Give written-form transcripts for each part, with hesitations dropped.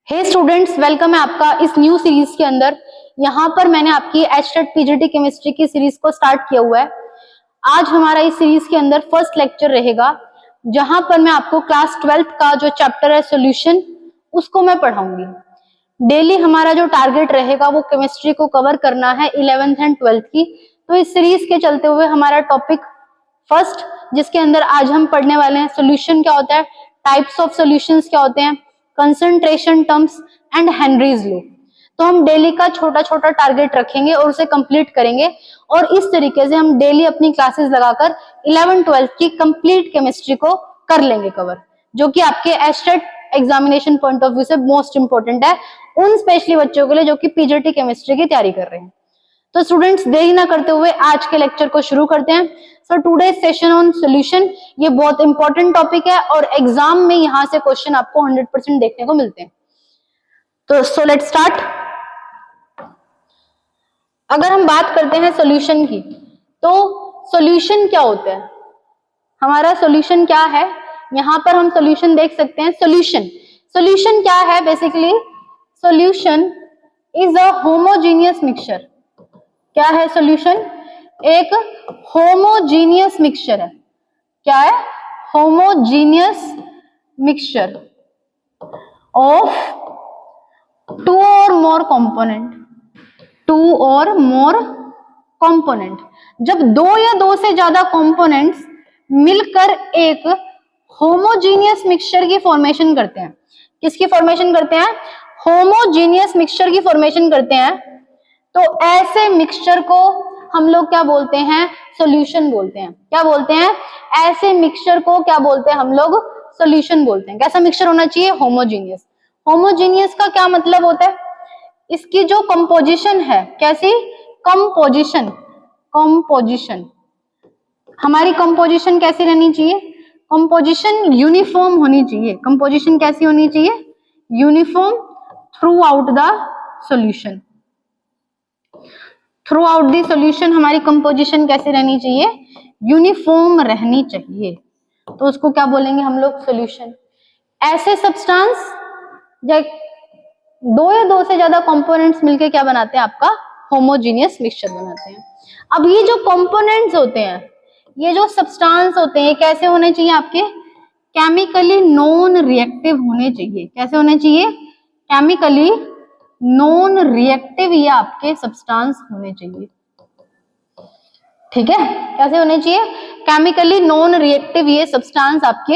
हे students, welcome है आपका इस न्यू सीरीज के अंदर। यहाँ पर मैंने आपकी एचटेट पीजीटी केमिस्ट्री की सीरीज को स्टार्ट किया हुआ है। आज हमारा इस सीरीज के अंदर फर्स्ट लेक्चर रहेगा, जहां पर मैं आपको क्लास 12th का जो चैप्टर है सॉल्यूशन, उसको मैं पढ़ाऊंगी। डेली हमारा जो टारगेट रहेगा वो केमिस्ट्री को कवर करना है 11th एंड 12th की। तो इस सीरीज के चलते हुए हमारा टॉपिक फर्स्ट, जिसके अंदर आज हम पढ़ने वाले हैं सॉल्यूशन क्या होता है, टाइप्स ऑफ सॉल्यूशंस क्या होते हैं, concentration terms and Henry's law. तो हम डेली का छोटा छोटा टारगेट रखेंगे और उसे कंप्लीट करेंगे, और इस तरीके से हम डेली अपनी क्लासेस लगाकर 11-12 की कंप्लीट केमिस्ट्री को कर लेंगे कवर, जो कि आपके HTET examination point of view से मोस्ट इंपॉर्टेंट है उन स्पेशली बच्चों के लिए जो कि पीजीटी केमिस्ट्री की तैयारी कर रहे हैं। तो स्टूडेंट्स, देरी ना करते हुए आज के लेक्चर को शुरू करते हैं। So today session on solution, ये बहुत इंपॉर्टेंट टॉपिक है और एग्जाम में यहाँ से क्वेश्चन आपको 100% देखने को मिलते हैं। तो सो लेट्स स्टार्ट। अगर हम बात करते हैं सॉल्यूशन की, तो सॉल्यूशन क्या होता है, हमारा सॉल्यूशन क्या है, यहाँ पर हम सॉल्यूशन देख सकते हैं। सॉल्यूशन क्या है, basically solution is a homogeneous mixture. क्या है सॉल्यूशन? एक होमोजीनियस मिक्सचर है। क्या है? होमोजीनियस मिक्सचर ऑफ टू और मोर कंपोनेंट। जब दो या दो से ज्यादा कंपोनेंट्स मिलकर एक होमोजीनियस मिक्सचर की फॉर्मेशन करते हैं। किसकी फॉर्मेशन करते हैं? होमोजीनियस मिक्सचर की फॉर्मेशन करते हैं। तो ऐसे मिक्सचर को हम लोग क्या बोलते हैं? सॉल्यूशन बोलते हैं। क्या बोलते हैं? ऐसे मिक्सचर को क्या बोलते हैं हम लोग? सॉल्यूशन बोलते हैं। कैसा मिक्सचर होना चाहिए? होमोजीनियस। होमोजीनियस का क्या मतलब होता है? इसकी जो कंपोजिशन है, कैसी कंपोजिशन, हमारी कंपोजिशन कैसी रहनी चाहिए? कंपोजिशन यूनिफॉर्म होनी चाहिए। कंपोजिशन कैसी होनी चाहिए? Uniform through out the solution. Through out the solution हमारी कंपोजिशन कैसे रहनी चाहिए? यूनिफॉर्म रहनी चाहिए। तो उसको क्या बोलेंगे हम लोग? सॉल्यूशन। ऐसे सब्सटेंस दो या दो से ज्यादा कंपोनेंट्स मिलके क्या बनाते हैं? आपका होमोजीनियस मिक्सचर बनाते हैं। अब ये जो कंपोनेंट्स होते हैं, ये जो सब्सटेंस होते हैं, कैसे होने चाहिए आपके? केमिकली नॉन रिएक्टिव होने चाहिए। कैसे होने चाहिए? केमिकली नॉन रिएक्टिव ये आपके सब्सटेंस होने चाहिए। ठीक है, कैसे होने चाहिए? केमिकली नॉन रिएक्टिव ये सब्सटेंस आपके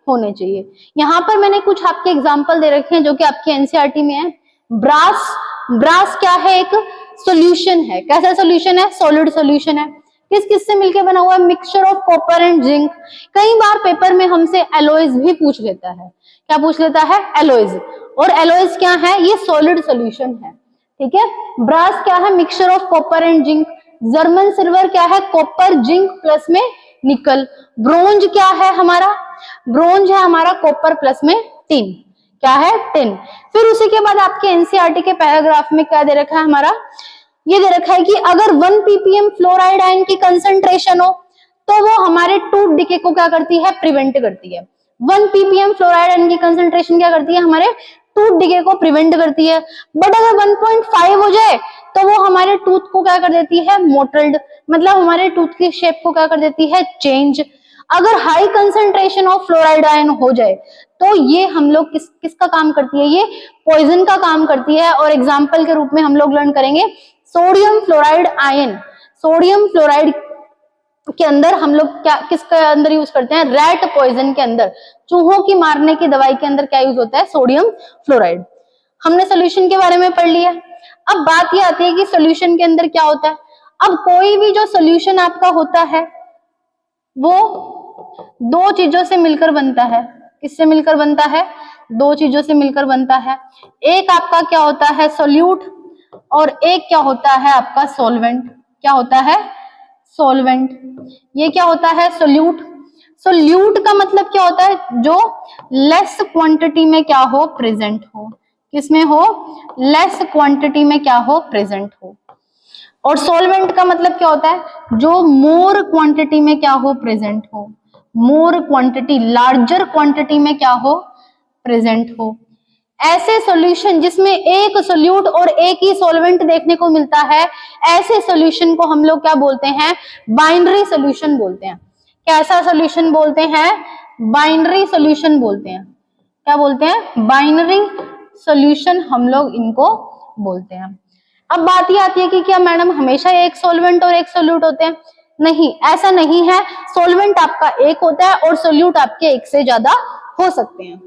होने चाहिए। यहां पर मैंने कुछ आपके एग्जांपल दे रखे हैं जो कि आपके एनसीईआरटी में है। ब्रास क्या है? एक सॉल्यूशन है। कैसा सॉल्यूशन है? सॉलिड सॉल्यूशन है। किस किस से मिलके बना हुआ है? Mixture of copper and zinc. कई बार पेपर में हमसे एलॉयज भी पूछ लेता है। क्या पूछ लेता है? एलॉयज। और एलॉयज क्या है? ये सॉलिड सॉल्यूशन है। ठीक है। ब्रास क्या है? Mixture of copper and zinc. German silver क्या है? कॉपर जिंक प्लस में निकल। ब्रोंज क्या है हमारा? ब्रोंज है हमारा कॉपर प्लस में टिन। क्या है? टिन। फिर उसी के बाद आपके एनसीईआरटी के पैराग्राफ में क्या दे रखा है हमारा? ये दे रखा है कि अगर 1 ppm फ्लोराइड आयन की कंसंट्रेशन हो तो वो हमारे टूथ डिके को क्या करती है? प्रिवेंट करती है। 1 ppm फ्लोराइड आयन की कंसंट्रेशन क्या करती है? हमारे टूथ डिके को प्रिवेंट करती है। बट अगर 1.5 हो जाए तो वो हमारे टूथ को क्या कर देती है? मोटल्ड, मतलब हमारे टूथ की शेप को क्या कर देती है? चेंज। अगर high concentration of fluoride ion हो जाए तो ये हम लोग किसका काम करती है? ये पॉइजन का काम करती है। और एग्जाम्पल के रूप में हम लोग लर्न करेंगे sodium fluoride ion. Sodium fluoride के अंदर हम लोग क्या किसके अंदर यूज करते हैं? रैट पॉइजन के अंदर, चूहों की मारने की दवाई के अंदर क्या यूज होता है? Sodium fluoride. हमने सोल्यूशन के बारे में पढ़ लिया। अब बात ये आती है कि सोल्यूशन के अंदर क्या होता है। अब कोई भी जो सोल्यूशन आपका होता है वो दो चीजों से मिलकर बनता है। किससे मिलकर बनता है? दो चीजों से मिलकर बनता है। एक आपका क्या होता है? सोल्यूट, और एक क्या होता है आपका? सॉल्वेंट। क्या होता है? सॉल्वेंट। ये क्या होता है? सोल्यूट। सोल्यूट का मतलब क्या होता है? जो लेस क्वांटिटी में क्या हो? प्रेजेंट हो। किसमें हो? लेस क्वांटिटी में क्या हो? प्रेजेंट हो। और सॉल्वेंट का मतलब क्या होता है? जो मोर क्वांटिटी में क्या हो? प्रेजेंट हो। मोर क्वांटिटी, लार्जर क्वांटिटी में क्या हो? प्रेजेंट हो। ऐसे सॉल्यूशन जिसमें एक सोल्यूट और एक ही सॉल्वेंट देखने को मिलता है, ऐसे सॉल्यूशन को हम लोग क्या बोलते हैं, बाइनरी सॉल्यूशन बोलते हैं। कैसा सॉल्यूशन बोलते हैं, बाइनरी सॉल्यूशन बोलते हैं। क्या बोलते हैं, बाइनरी सॉल्यूशन हम लोग इनको बोलते हैं। अब बात ये आती है कि क्या मैडम हमेशा एक सॉल्वेंट और एक सोल्यूट होते हैं? नहीं, ऐसा नहीं है। सॉल्वेंट आपका एक होता है और सोल्यूट आपके एक से ज्यादा हो सकते हैं।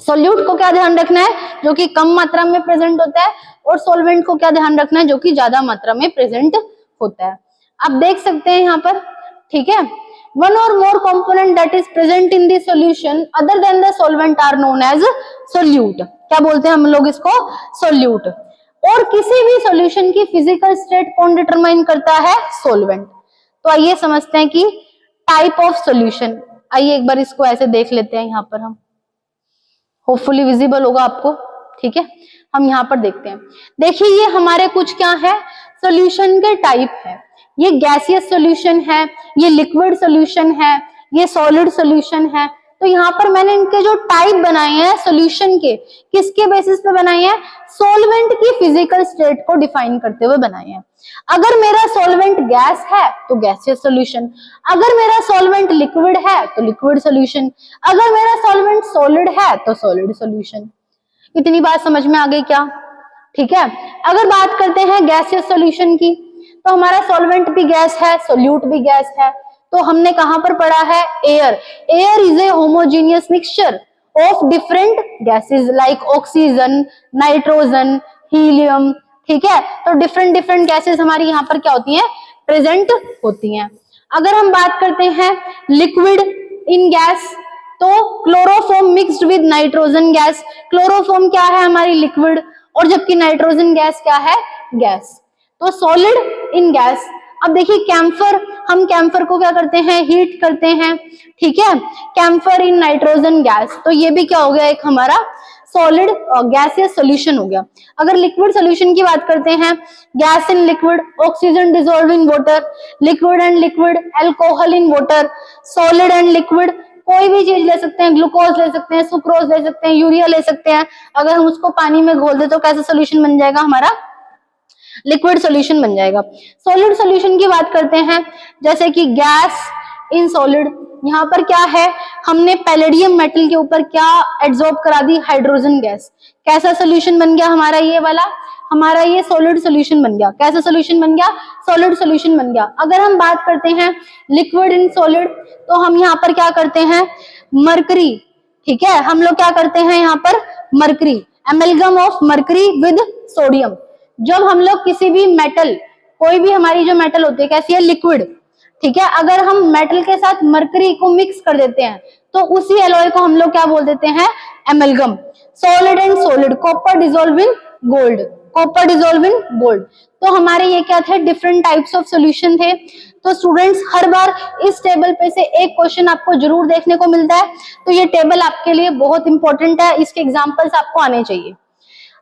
सोल्यूट को क्या ध्यान रखना है, जो कि कम मात्रा में प्रेजेंट होता है, और सॉल्वेंट को क्या ध्यान रखना है, जो कि ज्यादा मात्रा में प्रेजेंट होता है। आप देख सकते हैं यहाँ पर, ठीक है, one or more component that is present in the solution other than the solvent are known as solute। क्या बोलते हैं हम लोग इसको, solute। और किसी भी सॉल्यूशन की फिजिकल स्टेट कौन डिटरमाइन करता है, सॉल्वेंट। तो आइए समझते हैं कि टाइप ऑफ सॉल्यूशन। आइए एक बार इसको ऐसे देख लेते हैं, यहाँ पर हम, होपफुली विजिबल होगा आपको, ठीक है। हम यहाँ पर देखते हैं, देखिए ये हमारे कुछ क्या है, सॉल्यूशन के टाइप है। ये गैसियस सॉल्यूशन है, ये लिक्विड सॉल्यूशन है, ये सॉलिड सॉल्यूशन है। तो यहाँ पर मैंने इनके जो टाइप बनाए हैं सॉल्यूशन के, किसके बेसिस पे बनाए हैं, सॉल्वेंट की फिजिकल स्टेट को डिफाइन करते हुए बनाए हैं। अगर मेरा सॉल्वेंट गैस है तो गैसियस सॉल्यूशन, अगर मेरा सॉल्वेंट लिक्विड है तो लिक्विड सॉल्यूशन, अगर मेरा सॉल्वेंट सॉलिड है तो सॉलिड सॉल्यूशन। इतनी बात समझ में आ गई क्या, ठीक है। अगर बात करते हैं गैसियस सॉल्यूशन की, तो हमारा सॉल्वेंट भी गैस है, सोल्यूट भी गैस है। तो हमने कहां पर पढ़ा है, air. Air is a homogeneous mixture of different gases like oxygen, nitrogen, helium, ठीक है। तो डिफरेंट गैसेस हमारी यहाँ पर क्या होती हैं, प्रेजेंट होती हैं। अगर हम बात करते हैं लिक्विड इन गैस, तो chloroform mixed with nitrogen gas. Chloroform क्या है, हमारी लिक्विड, और जबकि नाइट्रोजन गैस क्या है, गैस। तो सॉलिड इन गैस। अब देखिए कैम्फर, हम कैम्फर को क्या करते हैं, हीट करते हैं, ठीक है। कैम्फर इन नाइट्रोजन गैस, तो ये भी क्या हो गया, एक हमारा सॉलिड गैसियस सॉल्यूशन हो गया। अगर लिक्विड सॉल्यूशन की बात करते हैं, gas in liquid, oxygen dissolve in water, liquid and liquid, alcohol in water, solid and liquid, कोई भी चीज ले सकते हैं, ग्लूकोज ले सकते हैं, सुक्रोज ले सकते हैं, यूरिया ले सकते हैं। अगर हम उसको पानी में घोल दे तो कैसा सोल्यूशन बन जाएगा, हमारा लिक्विड सॉल्यूशन बन जाएगा। सॉलिड सॉल्यूशन की बात करते हैं, जैसे कि गैस इन सॉलिड। यहाँ पर क्या है, हमने पैलेडियम मेटल के ऊपर क्या एब्जॉर्ब करा दी, हाइड्रोजन गैस। कैसा सॉल्यूशन बन गया हमारा ये वाला, हमारा ये सॉलिड सॉल्यूशन बन गया। कैसा सॉल्यूशन बन गया, सॉलिड सॉल्यूशन बन गया। अगर हम बात करते हैं लिक्विड इन सॉलिड, तो हम यहाँ पर क्या करते हैं, मरकरी, ठीक है। हम लोग क्या करते हैं यहाँ पर, mercury, amalgam of mercury with sodium. जब हम लोग किसी भी मेटल, कोई भी हमारी जो मेटल होती है कैसी है, लिक्विड, ठीक है, अगर हम मेटल के साथ मरकरी को मिक्स कर देते हैं तो उसी एलॉय को हम लोग क्या बोल देते हैं, amalgam. Solid and solid, copper dissolve in gold, copper dissolve in gold. तो हमारे ये क्या थे, डिफरेंट टाइप्स ऑफ सॉल्यूशन थे। तो स्टूडेंट्स हर बार इस टेबल पे से एक क्वेश्चन आपको जरूर देखने को मिलता है, तो ये टेबल आपके लिए बहुत इंपॉर्टेंट है, इसके एग्जांपल्स आपको आने चाहिए।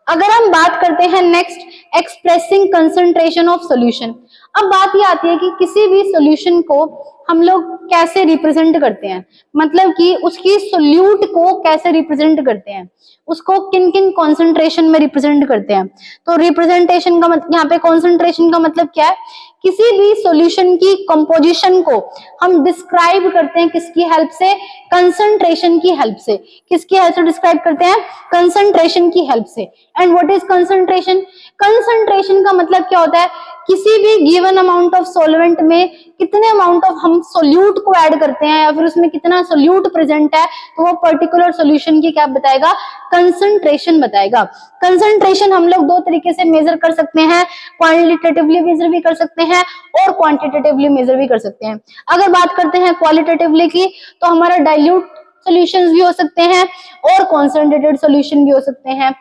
अगर हम बात करते हैं next, expressing concentration of solution. अब बात ये आती है कि किसी भी सॉल्यूशन को हम लोग कैसे रिप्रेजेंट करते हैं, मतलब कि उसकी सोल्यूट को कैसे रिप्रेजेंट करते हैं, उसको किन किन कॉन्सेंट्रेशन में रिप्रेजेंट करते हैं। तो रिप्रेजेंटेशन का मतलब, यहाँ पे कॉन्सेंट्रेशन का मतलब क्या है, किसी भी सॉल्यूशन की कंपोजिशन को हम डिस्क्राइब करते हैं किसकी हेल्प से, कंसंट्रेशन की हेल्प से। किसकी हेल्प से डिस्क्राइब करते हैं, कंसंट्रेशन की हेल्प से। And what is concentration, concentration का मतलब क्या होता है, किसी भी गिवन अमाउंट ऑफ सॉल्वेंट में कितने अमाउंट ऑफ हम सोल्यूट को ऐड करते हैं या फिर उसमें कितना सोल्यूट प्रेजेंट है, तो वो पर्टिकुलर सॉल्यूशन की क्या बताएगा, कंसंट्रेशन बताएगा। कंसंट्रेशन हम लोग दो तरीके से मेजर कर सकते हैं, क्वालिटेटिवली मेजर भी कर सकते हैं और क्वांटिटेटिवली मेजर भी कर सकते हैं। अगर बात करते हैं क्वालिटेटिवली की, तो हमारा डाइल्यूट सॉल्यूशंस भी हो सकते हैं और कॉन्सेंट्रेटेड सॉल्यूशन भी हो सकते हैं।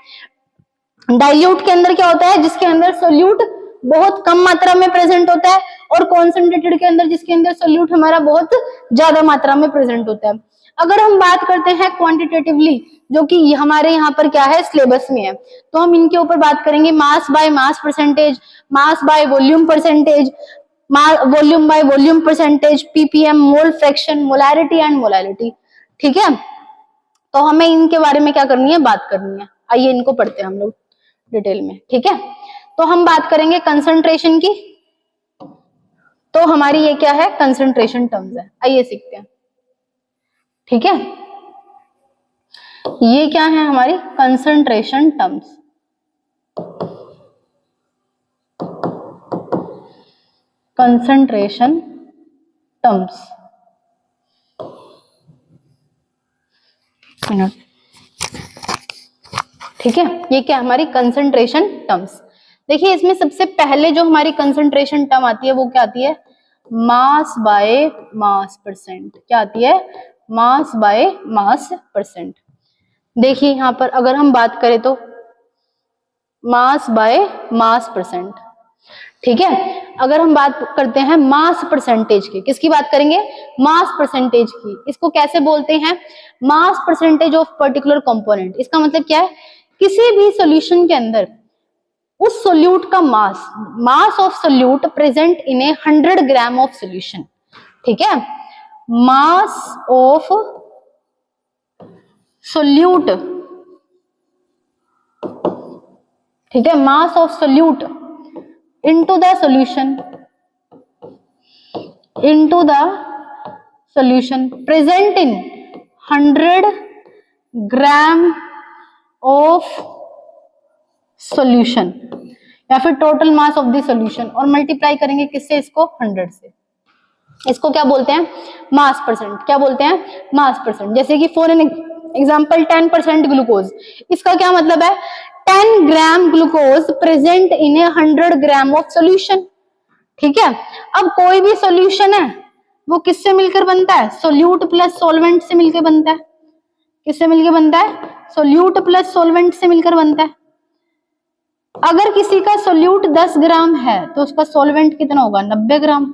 डाइल्यूट के अंदर क्या होता है, जिसके अंदर सोल्यूट बहुत कम मात्रा में प्रेजेंट होता है, और कॉन्सेंट्रेटेड के अंदर जिसके अंदर सोल्यूट हमारा बहुत ज्यादा मात्रा में प्रेजेंट होता है। अगर हम बात करते हैं क्वांटिटेटिवली, जो कि हमारे यहाँ पर क्या है, सिलेबस में है, तो हम इनके ऊपर बात करेंगे, mass by mass percentage, mass by volume percentage, volume by volume percentage, ppm, mole fraction, molarity and molality, ठीक है। तो हमें इनके बारे में क्या करनी है, बात करनी है। आइए इनको पढ़ते हैं हम लोग डिटेल में, ठीक है। तो हम बात करेंगे कंसंट्रेशन की। तो हमारी ये क्या है, कंसंट्रेशन टर्म्स है। आइए सीखते हैं, ठीक है। ये क्या है हमारी concentration terms. Concentration terms, minute, ठीक है। ये क्या हमारी कंसंट्रेशन टर्म्स। देखिए इसमें सबसे पहले जो हमारी कंसंट्रेशन टर्म आती है वो क्या आती है, मास बाय मास परसेंट। क्या आती है, मास बाय मास परसेंट। देखिए यहाँ पर अगर हम बात करें तो मास बाय मास परसेंट, ठीक है। अगर हम बात करते हैं मास परसेंटेज की, किसकी बात करेंगे, मास परसेंटेज की। इसको कैसे बोलते हैं, mass percentage of particular component. इसका मतलब क्या है, किसी भी सॉल्यूशन के अंदर उस सोल्यूट का mass, mass of solute present in a 100 gram of solution, ठीक है। मास ऑफ सोल्यूट, ठीक है, mass of solute into the solution, into the solution present in 100 gram of solution, या फिर total mass of the solution, और multiply करेंगे किससे, इसको 100 से। इसको क्या बोलते हैं, मास परसेंट। क्या बोलते हैं, मास परसेंट। जैसे कि फॉर एन एग्जांपल 10% ग्लूकोज, इसका क्या मतलब है, 10 gram glucose present in a 100 gram of solution, ठीक है। अब कोई भी सोल्यूशन है वो किससे मिलकर बनता है, सोल्यूट प्लस सॉल्वेंट से मिलकर बनता है। किससे मिलकर बनता है, सोल्यूट प्लस सॉल्वेंट से मिलकर बनता है। अगर किसी का सोल्यूट 10 ग्राम है तो उसका सॉल्वेंट कितना होगा, 90 ग्राम,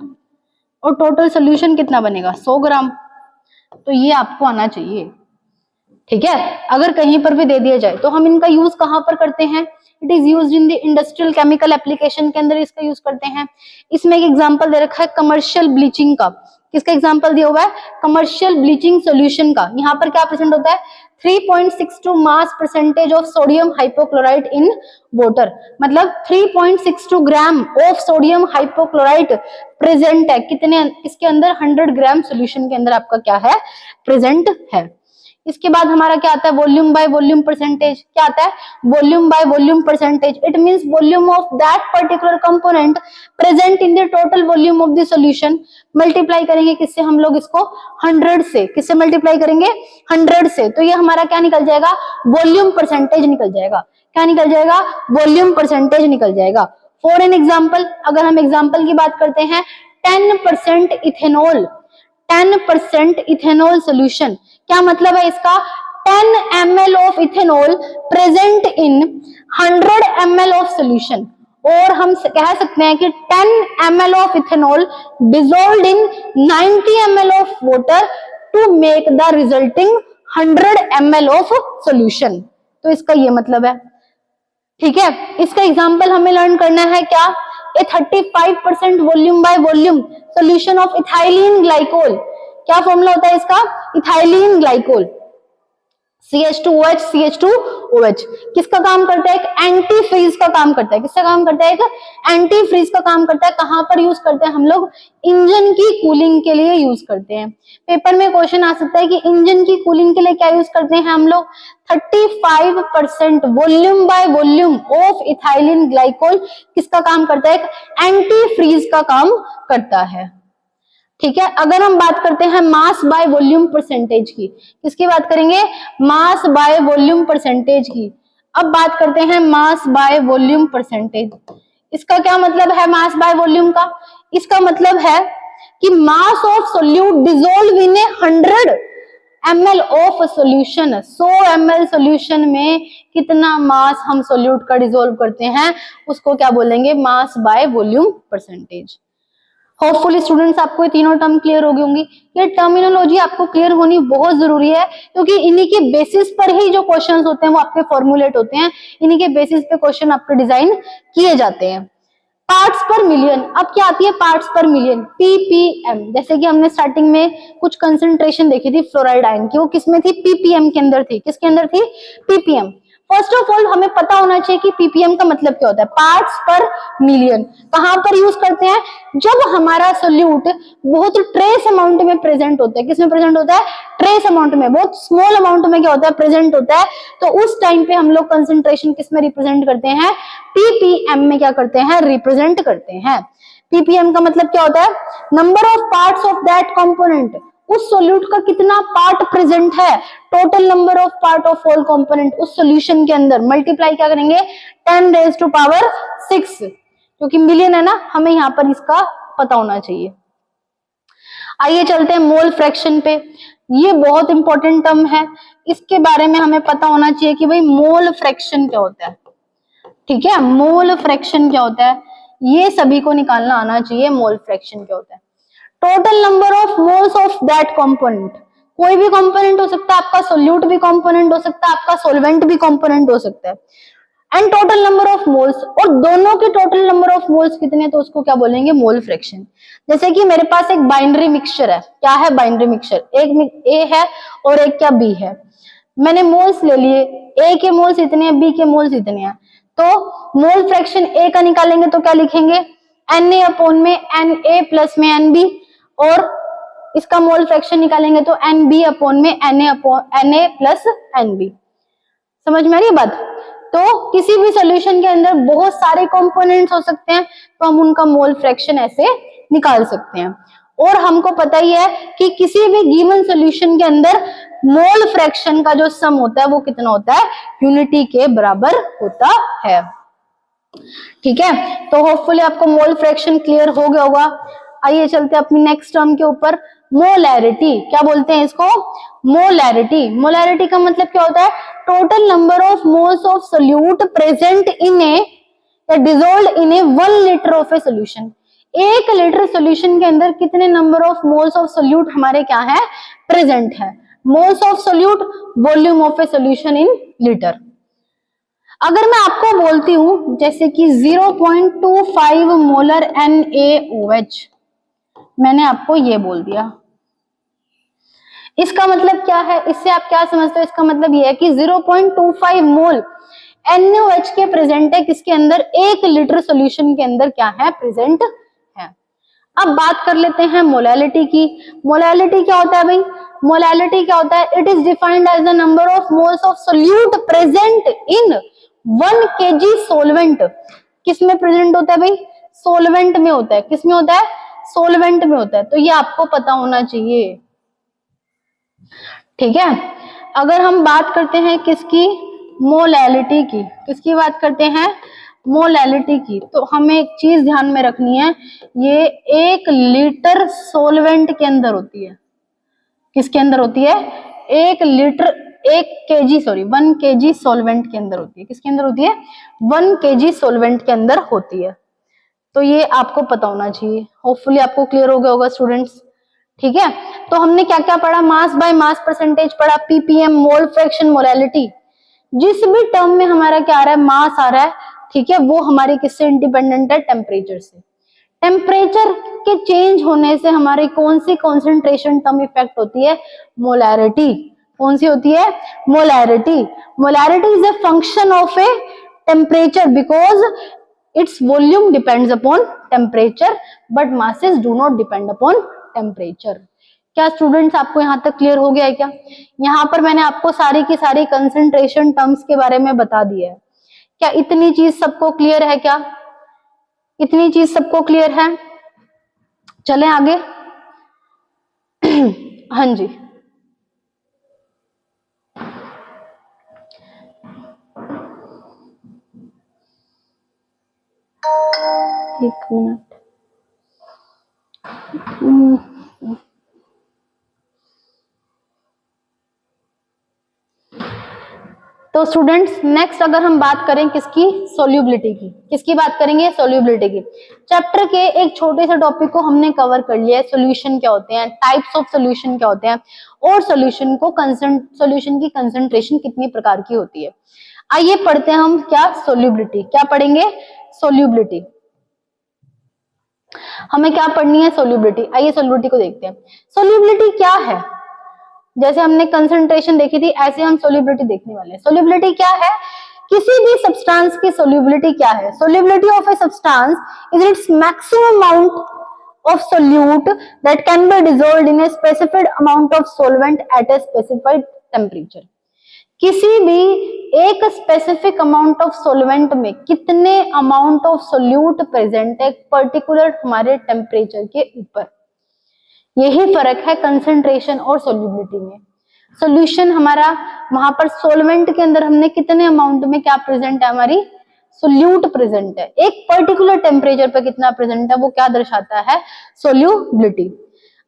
और टोटल सोल्यूशन कितना बनेगा, 100 ग्राम। तो ये आपको आना चाहिए, ठीक है। अगर कहीं पर भी दे दिया जाए तो हम इनका यूज कहां पर करते हैं, it is used in the industrial chemical application के अंदर इसका यूज करते हैं। इसमें एक एग्जांपल दे रखा है कमर्शियल ब्लीचिंग का। किसका एग्जांपल दिया हुआ है, कमर्शियल ब्लीचिंग सॉल्यूशन का। यहाँ पर क्या प्रेजेंट होता है, 3.62 mass percentage of sodium hypochlorite in water, मतलब 3.62 gram of sodium hypochlorite present है कितने, इसके अंदर 100 ग्राम सोल्यूशन के अंदर आपका क्या है, प्रेजेंट है। इसके बाद हमारा क्या आता है, वॉल्यूम बाय वॉल्यूम परसेंटेज। क्या आता है, volume by volume percentage. It means volume of that particular component present in the total volume of the solution. Multiply करेंगे किससे हम लोग इसको, 100 से। किससे मल्टीप्लाई करेंगे, 100 से। तो ये हमारा क्या निकल जाएगा, वॉल्यूम परसेंटेज निकल जाएगा। क्या निकल जाएगा, वॉल्यूम परसेंटेज निकल जाएगा। फॉर एन एग्जाम्पल, अगर हम एग्जाम्पल की बात करते हैं, 10% इथेनॉल, 10% इथेनॉल सोल्यूशन। क्या मतलब है इसका, 10 ml of ethanol present in 100 ml of solution. और हम कह सकते हैं कि 10 ml of ethanol dissolved in 90 ml of water to make the resulting 100 ml of solution. तो इसका ये मतलब है, ठीक है। इसका एग्जांपल हमें लर्न करना है क्या, ए 35% volume by volume solution of ethylene glycol. क्या फॉर्मूला होता है इसका, इथाइलिन ग्लाइकोल, CH2OH CH2OH। किसका काम करता है, एक एंटी फ्रीज का काम करता है। किसका काम करता है, एक एंटी फ्रीज का काम करता है। कहां पर यूज करते हैं हम लोग, इंजन की कूलिंग के लिए यूज करते हैं। पेपर में क्वेश्चन आ सकता है कि इंजन की कूलिंग के लिए क्या यूज करते हैं हम लोग, 35% volume by volume of ethylene glycol किसका काम करता है, एक एंटी फ्रीज का काम करता है, ठीक है। अगर हम बात करते हैं मास बाय वॉल्यूम परसेंटेज की, किसकी बात करेंगे, मास बाय वॉल्यूम परसेंटेज की। अब बात करते हैं मास बाय वॉल्यूम परसेंटेज। इसका क्या मतलब है मास बाय वॉल्यूम का, इसका मतलब है कि मास of solute dissolve in 100 ml of solution. 100 ml solution में कितना मास हम सोल्यूट का डिसॉल्व करते हैं, उसको क्या बोलेंगे, mass by volume percentage. Hopefully students आपको ये तीनों टर्म क्लियर हो गई होंगी। ये टर्मिनोलॉजी आपको क्लियर होनी बहुत जरूरी है, क्योंकि इन्हीं के बेसिस पर ही जो क्वेश्चंस होते हैं वो आपके फॉर्मुलेट होते हैं, इन्हीं के बेसिस पे क्वेश्चन आपके डिजाइन किए जाते हैं। पार्ट्स पर मिलियन। अब क्या आती है पार्ट्स पर मिलियन, ppm। जैसे कि हमने स्टार्टिंग में कुछ कंसंट्रेशन देखी थी फ्लोराइड आयन की, वो किसमें थी, ppm के अंदर थी। किसके अंदर थी, ppm। फर्स्ट ऑफ ऑल हमें पता होना चाहिए कि ppm का मतलब क्या होता है, पार्ट्स पर मिलियन। कहां पर यूज करते हैं, जब हमारा सोल्यूट बहुत ट्रेस अमाउंट में प्रेजेंट होता है। किसमें प्रेजेंट होता है, ट्रेस अमाउंट में, बहुत स्मॉल अमाउंट में क्या होता है, प्रेजेंट होता है। तो उस टाइम पे हम लोग कंसंट्रेशन किस में रिप्रेजेंट करते हैं, ppm में क्या करते हैं, रिप्रेजेंट करते हैं। ppm का मतलब क्या होता है, number of parts of that component, उस सोल्यूट का कितना पार्ट प्रेजेंट है, total number of part of all component उस सॉल्यूशन के अंदर, मल्टीप्लाई क्या करेंगे 10⁻⁶, क्योंकि मिलियन है ना, हमें यहाँ पर इसका पता होना चाहिए। आइए चलते हैं मोल फ्रैक्शन पे। ये बहुत इंपॉर्टेंट टर्म है, इसके बारे में हमें पता होना चाहिए कि भाई मोल फ्रैक्शन क्या होता है। ठीक है, मोल फ्रैक्शन क्या होता है, ये सभी को निकालना आना चाहिए। मोल फ्रैक्शन क्या होता है, total number of moles of that component. कोई भी कंपोनेंट हो सकता है, आपका सोल्यूट भी कंपोनेंट हो सकता है, आपका सोलवेंट भी कंपोनेंट हो सकता है। And total number of moles, और दोनों के टोटल नंबर ऑफ मोल्स कितने, तो उसको क्या बोलेंगे, मोल फ्रैक्शन। जैसे कि मेरे पास एक बाइनरी मिक्सचर है, क्या है बाइनरी मिक्सचर, एक ए है और एक क्या बी है। मैंने मोल्स ले लिए, ए के मोल्स इतने हैं, बी के मोल्स इतने हैं। तो मोल फ्रैक्शन ए का निकालेंगे तो क्या लिखेंगे, Na अपॉन में Na प्लस में Nb, और इसका मोल फ्रैक्शन निकालेंगे तो Nb अपॉन में Na प्लस Nb। समझ में आ रही है बात। तो किसी भी सॉल्यूशन के अंदर बहुत सारे कंपोनेंट्स हो सकते हैं, तो हम उनका मोल फ्रैक्शन ऐसे निकाल सकते हैं। और हमको पता ही है कि किसी भी गिवन सॉल्यूशन के अंदर मोल फ्रैक्शन का जो सम होता है वो कितना होता है, यूनिटी के बराबर होता है। ठीक है, तो होपफुली आपको मोल फ्रैक्शन क्लियर हो गया होगा। आइए चलते हैं अपनी नेक्स्ट टर्म के ऊपर, मोलैरिटी। क्या बोलते हैं इसको, मोलैरिटी। मोलैरिटी का मतलब क्या होता है, total number of moles of solute present in a या dissolved in a 1 litre of a solution. 1 litre solution के अंदर कितने number of moles of solute हमारे क्या है, प्रेजेंट है। Moles of solute, volume of a solution in litre. अगर मैं आपको बोलती हूं जैसे कि 0.25 मोलर NaOH, मैंने आपको ये बोल दिया, इसका मतलब क्या है, इससे आप क्या समझते हो, इसका मतलब ये है कि 0.25 मोल NaOH के प्रेजेंट है किसके अंदर, 1 लीटर सॉल्यूशन के अंदर क्या है, प्रेजेंट है। अब बात कर लेते हैं मोलैलिटी की। मोलैलिटी क्या होता है भाई, मोलैलिटी क्या होता है, it is defined as the number of moles of solute present in 1 kg solvent. किस में प्रेजेंट होता है भाई, सोलवेंट में होता है। किस में होता है, सोलवेंट में होता है। तो ये आपको पता होना चाहिए। ठीक है, अगर हम बात करते हैं किसकी, मोलैलिटी की, किसकी बात करते हैं, मोलैलिटी की, तो हमें एक चीज ध्यान में रखनी है, ये 1 लीटर सोलवेंट के अंदर होती है। किसके अंदर होती है, 1 लीटर 1 kg सोलवेंट के अंदर होती है। किसके अंदर होती है, 1 kg सोलवेंट के अंदर होती है। तो ये आपको पता होना चाहिए। होपफुली आपको क्लियर हो गया होगा स्टूडेंट्स। ठीक है, तो हमने क्या क्या पढ़ा, मास बाय मास परसेंटेज पढ़ा, ppm, मोल फ्रैक्शन, मोलैलिटी। जिस भी टर्म में हमारा क्या आ रहा है, मास आ रहा है, ठीक है, वो हमारे किससे इंडिपेंडेंट है, टेम्परेचर से। टेम्परेचर के चेंज होने से हमारी कौन सी कॉन्सेंट्रेशन टर्म इफेक्ट होती है, मोलैरिटी। कौन सी होती है, molarity. Molarity is a function of a temperature because its volume depends upon temperature but masses do not depend upon temperature. क्या स्टूडेंट्स आपको यहाँ तक क्लियर हो गया है क्या? यहाँ पर मैंने आपको सारी की सारी कंसंट्रेशन टर्म्स के बारे में बता दिया है। क्या इतनी चीज सबको क्लियर है क्या? इतनी चीज सबको क्लियर है? चलें आगे। हाँ जी, एक मिनट। तो स्टूडेंट्स नेक्स्ट अगर हम बात करें किसकी, सोल्यूबिलिटी की। किसकी बात करेंगे, सोल्यूबिलिटी की। चैप्टर के एक छोटे से टॉपिक को हमने कवर कर लिया है, सोल्यूशन क्या होते हैं, टाइप्स ऑफ सोल्यूशन क्या होते हैं, और सोल्यूशन की कंसंट्रेशन कितनी प्रकार की होती है। आइए पढ़ते हैं हम क्या, सोल्यूबिलिटी। क्या पढ़ेंगे, सोल्यूबिलिटी। हमें क्या पढ़नी है? सोल्यूबिलिटी। आइए सोल्यूबिलिटी को देखते हैं। सोल्यूबिलिटी क्या है? जैसे हमने कंसंट्रेशन देखी थी, ऐसे हम सोल्यूबिलिटी देखने वाले हैं। सोल्यूबिलिटी क्या है? किसी भी सब्सटेंस की सोल्यूबिलिटी क्या है? Solubility of a substance is its maximum amount of solute that can be dissolved in a specified amount of solvent at a specified temperature. किसी भी एक स्पेसिफिक अमाउंट ऑफ सोलवेंट में कितने अमाउंट ऑफ सोल्यूट प्रेजेंट है particular हमारे temperature के ऊपर। यही फर्क है कंसंट्रेशन और सोल्यूबिलिटी में। सोल्यूशन हमारा वहां पर सोलवेंट के अंदर हमने कितने अमाउंट में क्या प्रेजेंट है, हमारी सोल्यूट प्रेजेंट है, एक पर्टिकुलर टेम्परेचर पर कितना प्रेजेंट है, वो क्या दर्शाता है? सोल्यूबिलिटी।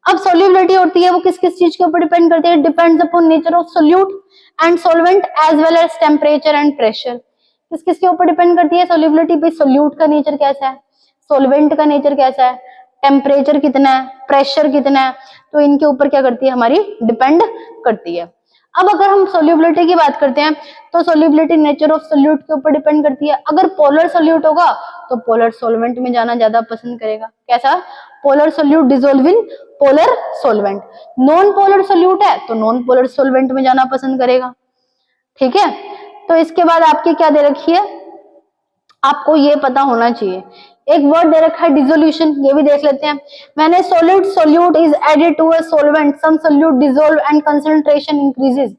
अब सोल्यूबिलिटी होती है वो किस किस चीज के ऊपर डिपेंड करती है? Depends upon nature of solute and solvent as well as temperature and pressure. किस किस के ऊपर डिपेंड करती है सोल्यूबिलिटी? भाई सोल्यूट का नेचर कैसा है, सॉल्वेंट का नेचर कैसा है, टेम्परेचर कितना है, प्रेशर कितना है, तो इनके ऊपर क्या करती है? हमारी डिपेंड करती है। अब अगर हम सोल्यूबिलिटी की बात करते हैं तो सोल्यूबिलिटी नेचर ऑफ सोल्यूट के ऊपर डिपेंड करती है। अगर पोलर सोल्यूट होगा तो पोलर सॉल्वेंट में जाना ज्यादा पसंद करेगा। कैसा? Polar solute dissolve in polar solvent. Non polar solute है तो नॉन पोलर सॉल्वेंट में जाना पसंद करेगा। ठीक है, तो इसके बाद आपकी क्या दे रखी है, आपको ये पता होना चाहिए। एक वर्ड दे रखा है डिसोल्यूशन, ये भी देख लेते हैं। When a solid solute is added to a solvent some solute dissolve and concentration increases.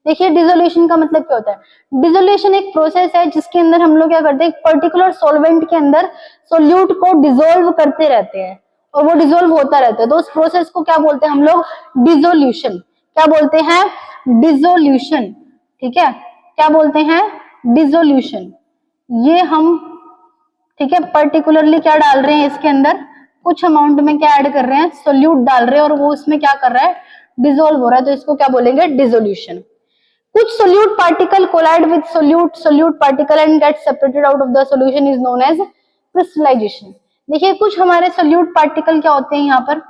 देखिए डिसोल्यूशन का मतलब क्या होता है? डिसोल्यूशन एक प्रोसेस है जिसके अंदर हम लोग क्या करते हैं, एक पर्टिकुलर सॉल्वेंट के अंदर सोल्यूट को डिसॉल्व करते रहते हैं और वो डिसॉल्व होता रहता है, तो उस प्रोसेस को क्या बोलते हैं हम लोग? डिसोल्यूशन। क्या बोलते हैं? डिसोल्यूशन। ठीक है, क्या बोलते हैं? डिसोल्यूशन। ये हम, ठीक है, पर्टिकुलरली क्या डाल रहे हैं इसके अंदर, कुछ अमाउंट में क्या ऐड कर रहे हैं? सोल्यूट डाल रहे हैं और वो उसमें क्या कर रहा है? डिसॉल्व हो रहा है, तो इसको क्या बोलेंगे? डिसोल्यूशन। कुछ solute particle collide with solute particle and get separated out of the solution is known as crystallization. देखिए कुछ हमारे सोल्यूट पार्टिकल क्या होते हैं, यहाँ पर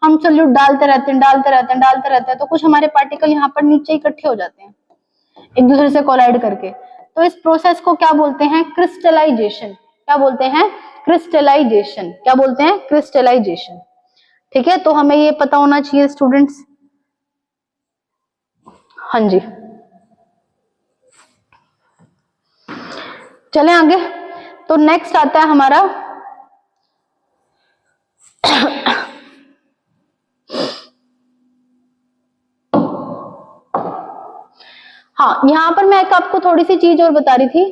हम सोल्यूट डालते रहते हैं, तो कुछ हमारे पार्टिकल यहाँ पर नीचे इकट्ठे हो जाते हैं एक दूसरे से कोलाइड करके, तो इस प्रोसेस को क्या बोलते हैं? क्रिस्टलाइजेशन। क्या बोलते हैं? क्रिस्टलाइजेशन। क्या बोलते हैं? क्रिस्टलाइजेशन। ठीक है, तो हमें ये पता होना चाहिए स्टूडेंट्स। हाँ जी, चलें आगे। तो नेक्स्ट आता है हमारा हाँ, यहाँ पर मैं एक आपको थोड़ी सी चीज और बता रही थी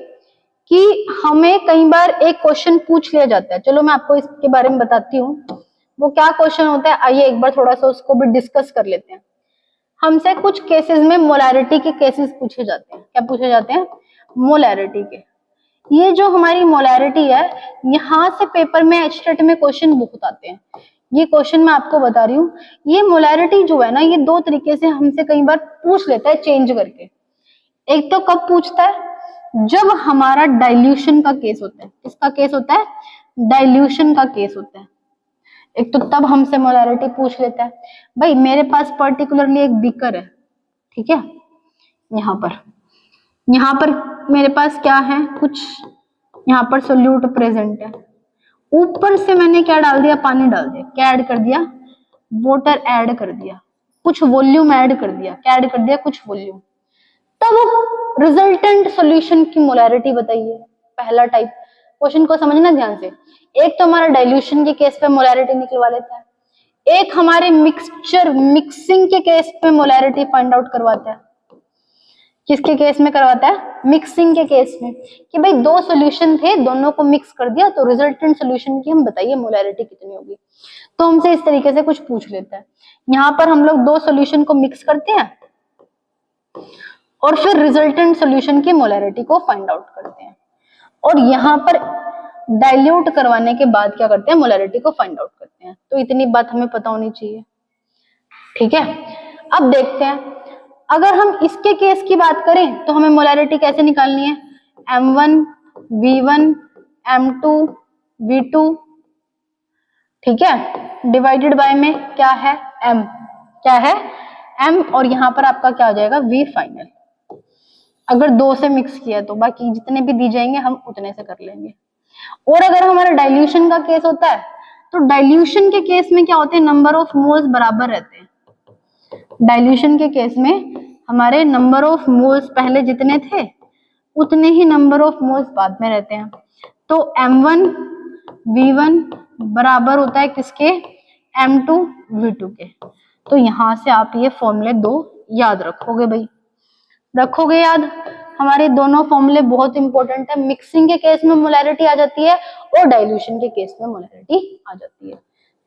कि हमें कई बार एक क्वेश्चन पूछ लिया जाता है। चलो मैं आपको इसके बारे में बताती हूँ, वो क्या क्वेश्चन होता है। आइए एक बार थोड़ा सा उसको भी डिस्कस कर लेते हैं। हमसे कुछ केसेस में मोलैरिटी के केसेस पूछे जाते हैं। क्या पूछे जाते हैं? मोलैरिटी के। ये जो हमारी मोलैरिटी है, यहाँ से पेपर में एचटेट में क्वेश्चन बहुत आते हैं। ये क्वेश्चन मैं आपको बता रही हूँ, ये मोलैरिटी जो है ना, ये दो तरीके से हमसे कई बार पूछ लेता है चेंज करके। एक तो कब पूछता है? जब हमारा डाइल्यूशन का केस होता है। किसका केस होता है? डाइल्यूशन का केस होता है। एक तो तब हमसे मोलैरिटी पूछ लेता है। भाई मेरे पास पर्टिकुलरली एक बीकर है, ठीक है, यहाँ पर मेरे पास क्या है, कुछ यहाँ पर सोल्यूट प्रेजेंट है, ऊपर से मैंने क्या डाल दिया? पानी डाल दिया। क्या ऐड कर दिया? वाटर ऐड कर दिया, कुछ वॉल्यूम ऐड कर दिया। क्या ऐड कर दिया? कुछ वॉल्यूम। तब रिजल्टेंट सॉल्यूशन की मोलैरिटी बताइए। पहला टाइप, क्वेश्चन को समझना ध्यान से। एक तो हमारा डाइल्यूशन के केस पे मोलैरिटी निकलवा लेता है, एक हमारे मिक्सिंग के केस पे मोलैरिटी फाइंड आउट करवाता है। किसके केस में करवाता है? मिक्सिंग के केस में, कि भाई दो सॉल्यूशन थे, दोनों को मिक्स कर दिया, तो रिजल्टेंट सॉल्यूशन की हम बताइए मोलैरिटी कितनी होगी। तो हमसे इस तरीके से कुछ पूछ लेता है। यहाँ पर हम लोग दो सॉल्यूशन को मिक्स करते हैं और फिर रिजल्टेंट सॉल्यूशन की मोलैरिटी को फाइंड आउट करते हैं, और यहाँ पर डाइल्यूट करवाने के बाद क्या करते हैं? मोलैरिटी को फाइंड आउट करते हैं। तो इतनी बात हमें पता होनी चाहिए। ठीक है, अब देखते हैं, अगर हम इसके केस की बात करें तो हमें मोलैरिटी कैसे निकालनी है? M1 V1 M2 V2, ठीक है, डिवाइडेड बाय में क्या है? M। क्या है? M, और यहाँ पर आपका क्या हो जाएगा? V final. अगर दो से मिक्स किया तो बाकी जितने भी दी जाएंगे हम उतने से कर लेंगे। और अगर हमारा डाइल्यूशन का केस होता है तो डाइल्यूशन के केस में क्या होते हैं, नंबर ऑफ मोल्स बराबर रहते हैं। डाइल्यूशन के केस में हमारे नंबर ऑफ मोल्स पहले जितने थे उतने ही नंबर ऑफ मोल्स बाद में रहते हैं। तो M1 V1 बराबर होता है किसके, M2 V2 के। तो यहां से आप ये फॉर्मूले दो याद रखोगे भाई, रखोगे याद। हमारे दोनों फॉर्मूले बहुत इंपॉर्टेंट है। मिक्सिंग के केस में मोलैरिटी आ जाती है और डाइल्यूशन के केस में मोलैरिटी आ जाती है।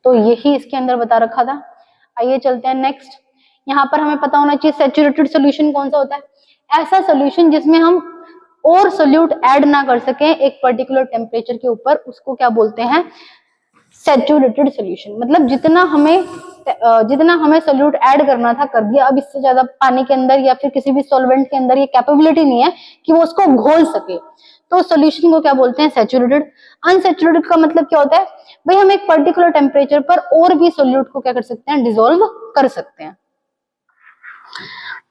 तो यही इसके अंदर बता रखा था। आइए चलते हैं नेक्स्ट। यहाँ पर हमें पता होना चाहिए सैचुरेटेड सोल्यूशन कौन सा होता है, ऐसा सोल्यूशन जिसमें हम और सोल्यूट ऐड ना कर सके एक पर्टिकुलर टेम्परेचर के ऊपर, उसको क्या बोलते हैं, सैचुरेटेड सोल्यूशन। मतलब जितना हमें सोल्यूट ऐड करना था कर दिया, अब इससे ज्यादा पानी के अंदर या फिर किसी भी सॉल्वेंट के अंदर ये कैपेबिलिटी नहीं है कि वो उसको घोल सके, तो सोल्यूशन को क्या बोलते हैं, सैचुरेटेड। अनसैचुरेटेड का मतलब क्या होता है, भाई हम एक पर्टिकुलर टेम्परेचर पर और भी सोल्यूट को क्या कर सकते हैं, डिसॉल्व कर सकते हैं।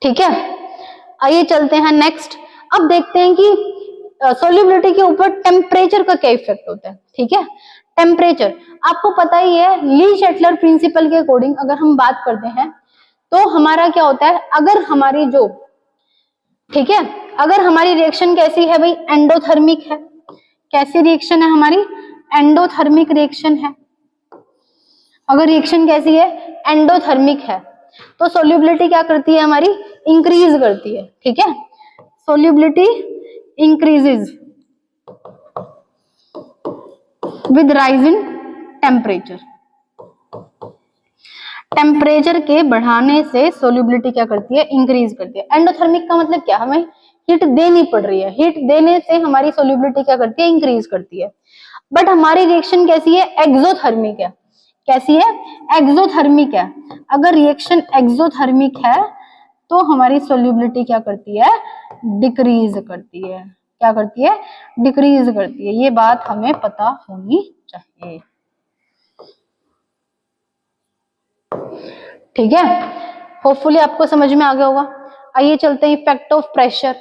ठीक है, आइए चलते हैं नेक्स्ट। अब देखते हैं कि सोल्यूबिलिटी के ऊपर टेम्परेचर का क्या इफेक्ट होता है। ठीक है, टेम्परेचर आपको पता ही है, ली शेटलर प्रिंसिपल के अकॉर्डिंग अगर हम बात करते हैं तो हमारा क्या होता है, अगर हमारी जो, ठीक है, अगर हमारी रिएक्शन कैसी है भाई, एंडोथर्मिक है। कैसी रिएक्शन है हमारी, एंडोथर्मिक रिएक्शन है। अगर रिएक्शन कैसी है, एंडोथर्मिक है, तो सोल्यूबिलिटी क्या करती है हमारी, इंक्रीज करती है। ठीक है, solubility increases with rise in temperature. Temperature के बढ़ाने से सोल्यूबिलिटी क्या करती है, इंक्रीज करती है। एंडोथर्मिक का मतलब क्या, हमें हीट देनी पड़ रही है, हीट देने से हमारी सोल्यूबिलिटी क्या करती है, इंक्रीज करती है। बट हमारी रिएक्शन कैसी है, एक्सोथर्मिक है। कैसी है, एक्सोथर्मिक है। अगर रिएक्शन एक्सोथर्मिक है तो हमारी सोल्यूबिलिटी क्या करती है, डिक्रीज करती है। क्या करती है, डिक्रीज करती है। ये बात हमें पता होनी चाहिए। ठीक है, होपफुली आपको समझ में आ गया होगा। आइए चलते हैं effect of pressure.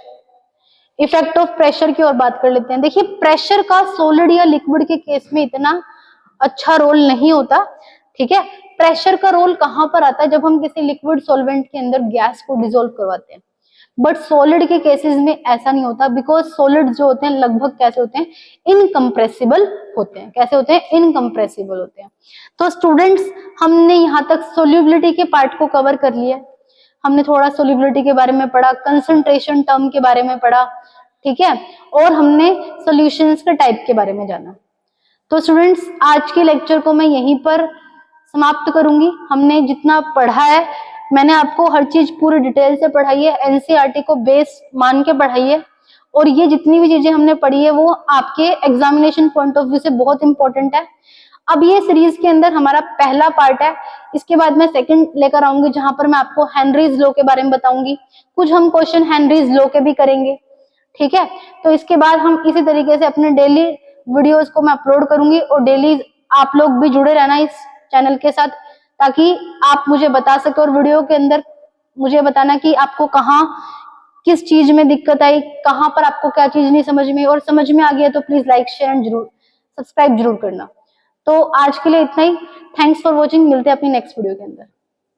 Effect of pressure की ओर बात कर लेते हैं। देखिए, प्रेशर का सॉलिड या लिक्विड के केस में इतना अच्छा रोल नहीं होता। ठीक है, प्रेशर का रोल कहां पर आता है, जब हम किसी लिक्विड सॉल्वेंट के अंदर गैस को डिसॉल्व करवाते हैं। बट सॉलिड के केसेस में ऐसा नहीं होता, बिकॉज सॉलिड जो होते हैं लगभग कैसे होते हैं, इनकम्प्रेसिबल होते हैं। कैसे होते हैं, इनकम्प्रेसिबल होते हैं। तो स्टूडेंट्स, हमने यहाँ तक सोल्यूबिलिटी के पार्ट को कवर कर लिया। हमने थोड़ा सोल्यूबिलिटी के बारे में पढ़ा, कंसंट्रेशन टर्म के बारे में पढ़ा। ठीक है, और हमने सॉल्यूशंस के टाइप के बारे में जाना। तो स्टूडेंट्स, आज के लेक्चर को मैं यहीं पर समाप्त करूंगी। हमने जितना पढ़ा है, मैंने आपको हर चीज पूरी डिटेल से पढ़ाई है, एनसीईआरटी को बेस मान के पढ़ाई है। और ये जितनी भी चीजें हमने पढ़ी है वो आपके एग्जामिनेशन पॉइंट ऑफ व्यू से बहुत इंपॉर्टेंट है। अब ये सीरीज के अंदर हमारा पहला पार्ट है। इसके बाद मैं सेकंड लेकर आऊंगी, जहां पर मैं आपको हेनरीज लॉ के बारे में बताऊंगी। कुछ हम क्वेश्चन हेनरीज लॉ के भी करेंगे। ठीक है, तो इसके बाद हम इसी तरीके से अपने डेली वीडियोस को मैं अपलोड करूंगी, और डेली आप लोग भी जुड़े रहना इस चैनल के साथ, ताकि आप मुझे बता सके और वीडियो के अंदर मुझे बताना कि आपको कहाँ किस चीज में दिक्कत आई, कहाँ पर आपको क्या चीज नहीं समझ में, और समझ में आ गया तो प्लीज लाइक शेयर एंड जरूर सब्सक्राइब जरूर करना। तो आज के लिए इतना ही। Thanks for watching. मिलते हैं अपनी नेक्स्ट वीडियो के अंदर।